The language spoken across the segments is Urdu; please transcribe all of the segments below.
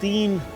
3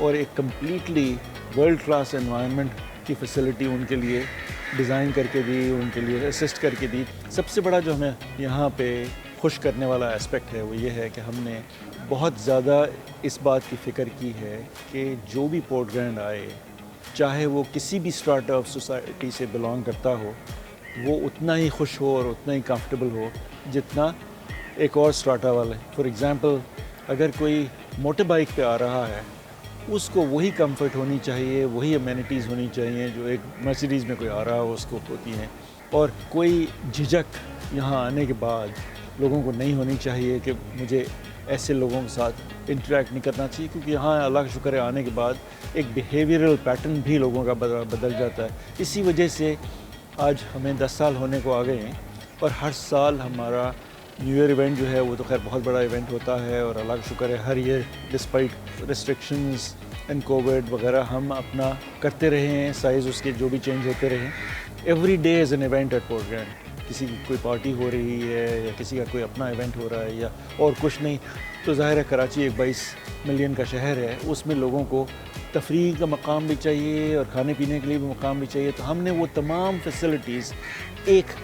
اور ایک کمپلیٹلی ورلڈ کلاس انوائرمنٹ کی فیسلٹی ان کے لیے ڈیزائن کر کے دی، ان کے لیے اسسٹ کر کے دی. سب سے بڑا جو ہمیں یہاں پہ خوش کرنے والا اسپیکٹ ہے وہ یہ ہے کہ ہم نے بہت زیادہ اس بات کی فکر کی ہے کہ جو بھی پورٹ گرینڈ آئے، چاہے وہ کسی بھی اسٹارٹ اپ سوسائٹی سے بلانگ کرتا ہو، وہ اتنا ہی خوش ہو اور اتنا ہی کمفرٹیبل ہو جتنا ایک اور اسٹارٹ اپ والے. فار ایگزامپل، اگر کوئی موٹر بائک پہ آ رہا ہے، اس کو وہی کمفرٹ ہونی چاہیے، وہی امینٹیز ہونی چاہیے جو ایک مرسیڈیز میں کوئی آ رہا ہو اس کو ہوتی ہیں. اور کوئی جھجک یہاں آنے کے بعد لوگوں کو نہیں ہونی چاہیے کہ مجھے ایسے لوگوں کے ساتھ انٹریکٹ نہیں کرنا چاہیے، کیونکہ یہاں اللہ کا شکر ہے آنے کے بعد ایک بیہیویئرل پیٹرن بھی لوگوں کا بدل جاتا ہے. اسی وجہ سے آج ہمیں 10 سال ہونے کو آ گئے ہیں، اور ہر سال ہمارا نیو ایئر ایونٹ جو ہے وہ تو خیر بہت بڑا ایونٹ ہوتا ہے، اور اللہ کا شکر ہے ہر year despite restrictions and Covid وغیرہ ہم اپنا کرتے رہے ہیں، سائز اس کے جو بھی چینج ہوتے رہے ہیں. Every day is an event at Port Grand. کسی کی کوئی پارٹی ہو رہی ہے یا کسی کا کوئی اپنا ایونٹ ہو رہا ہے یا اور کچھ نہیں، تو ظاہر ہے کراچی ایک 22 ملین کا شہر ہے، اس میں لوگوں کو تفریح کا مقام بھی چاہیے اور کھانے پینے کے لیے بھی مقام بھی چاہیے. تو ہم نے وہ تمام فیسلٹیز ایک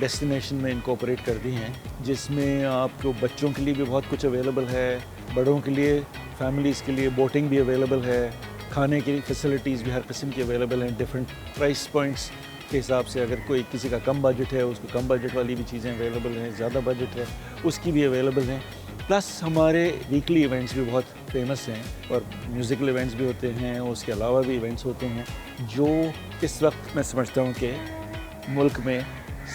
ڈیسٹینیشن میں انکوپریٹ کر دی ہیں، جس میں آپ کو بچوں کے لیے بھی بہت کچھ اویلیبل ہے، بڑوں کے لیے، فیملیز کے لیے بوٹنگ بھی اویلیبل ہے، کھانے کی فیسلٹیز بھی ہر قسم کی اویلیبل ہیں، ڈفرینٹ پرائس پوائنٹس کے حساب سے. اگر کوئی کسی کا کم بجٹ ہے اس کو کم بجٹ والی بھی چیزیں اویلیبل ہیں، زیادہ بجٹ ہے اس کی بھی اویلیبل ہیں. پلس ہمارے ویکلی ایونٹس بھی بہت فیمس ہیں، اور میوزیکل ایونٹس بھی ہوتے ہیں، اس کے علاوہ بھی ایونٹس ہوتے ہیں جو اس وقت میں سمجھتا ہوں کہ ملک میں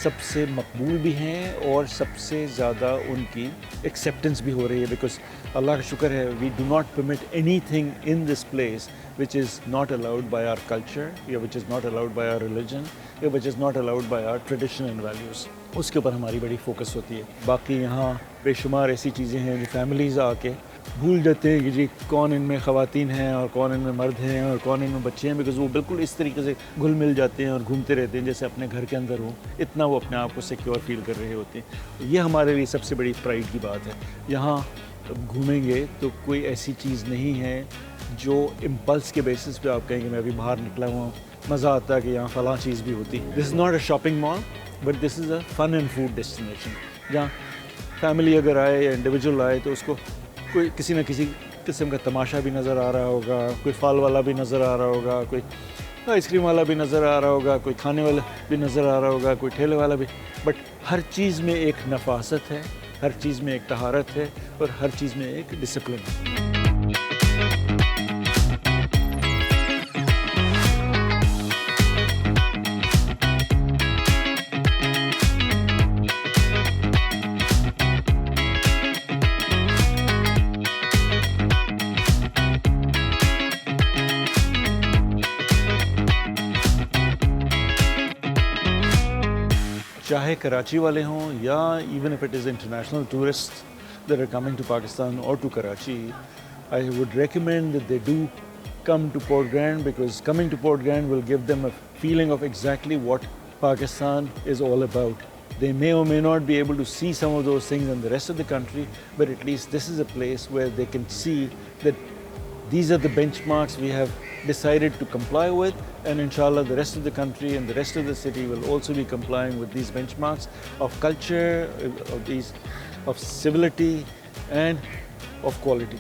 سب سے مقبول بھی ہیں اور سب سے زیادہ ان کی ایکسیپٹنس بھی ہو رہی ہے. بیکاز اللہ کا شکر ہے we do not permit anything in this place which is not allowed by our culture, یا which is not allowed by our religion, یا which is not allowed by our tradition and values. اس کے اوپر ہماری بڑی فوکس ہوتی ہے. باقی یہاں بے شمار ایسی چیزیں ہیں جو فیملیز آ کے بھول جاتے ہیں کہ جی کون ان میں خواتین ہیں اور کون ان میں مرد ہیں اور کون ان میں بچے ہیں، بیکاز وہ بالکل اس طریقے سے گھل مل جاتے ہیں اور گھومتے رہتے ہیں جیسے اپنے گھر کے اندر ہوں، اتنا وہ اپنے آپ کو سیکیور فیل کر رہے ہوتے ہیں. یہ ہمارے لیے سب سے بڑی پرائڈ کی بات ہے. یہاں گھومیں گے تو کوئی ایسی چیز نہیں ہے جو امپلس کے بیسس پہ آپ کہیں کہ میں ابھی باہر نکلا ہوا ہوں، مزہ آتا ہے کہ یہاں فلاں چیز بھی ہوتی. This is not a shopping mall but this is a fun and food destination, جہاں فیملی اگر آئے یا انڈیویجول آئے تو اس کو کوئی کسی نہ کسی قسم کا تماشا بھی نظر آ رہا ہوگا، کوئی پھل والا بھی نظر آ رہا ہوگا، کوئی آئس کریم والا بھی نظر آ رہا ہوگا، کوئی کھانے والا بھی نظر آ رہا ہوگا، کوئی ٹھیلے والا بھی. بٹ ہر چیز میں ایک نفاست ہے، ہر چیز میں ایک طہارت ہے، اور ہر چیز میں ایک ڈسپلن ہے. چاہے کراچی والے ہوں یا even if it is international tourist that are coming to Pakistan or to Karachi, I would recommend that they do come to Port Gran, because coming to Port Gran will give them a feeling of exactly what Pakistan is all about. They may or may not be able to see some of those things in the rest of the country, but at least this is a place where they can see that these are the benchmarks we have decided to comply with, and inshallah the rest of the country and the rest of the city will also be complying with these benchmarks of culture, of civility and of quality.